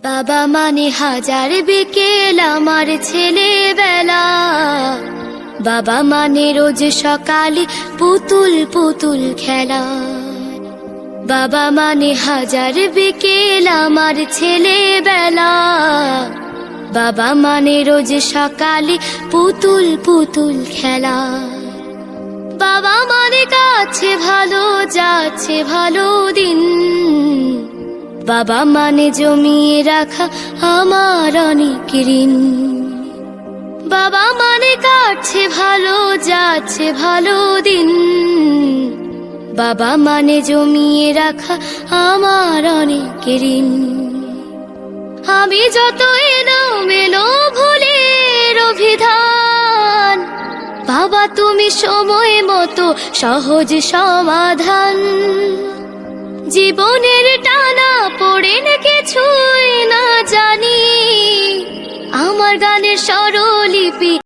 বাবা মানে হাজার বিকেল আমার ছেলেবেলা, বাবা মানে রোজ সকালে পুতুল পুতুল খেলা। বাবা মানে হাজার বিকেল আমার ছেলেবেলা, বাবা মানে রোজ সকালে পুতুল পুতুল খেলা। বাবা মানে কাছে ভালো যাচ্ছে ভালো দিন, বাবা মানে জমিয়ে রাখা আমার অনেক ঋণ। বাবা মানে কাটছে ভালো যাচ্ছে ভালো দিন, বাবা মানে জমিয়ে রাখা আমার অনেক ঋণ। আমি যত এলোমেলো ভুলের অভিধান, বাবা তুমি সময় মতো সহজ সমাধান। জীবনের টানা পড়েন কিছুই না জানি, আমার গানের স্বরলিপি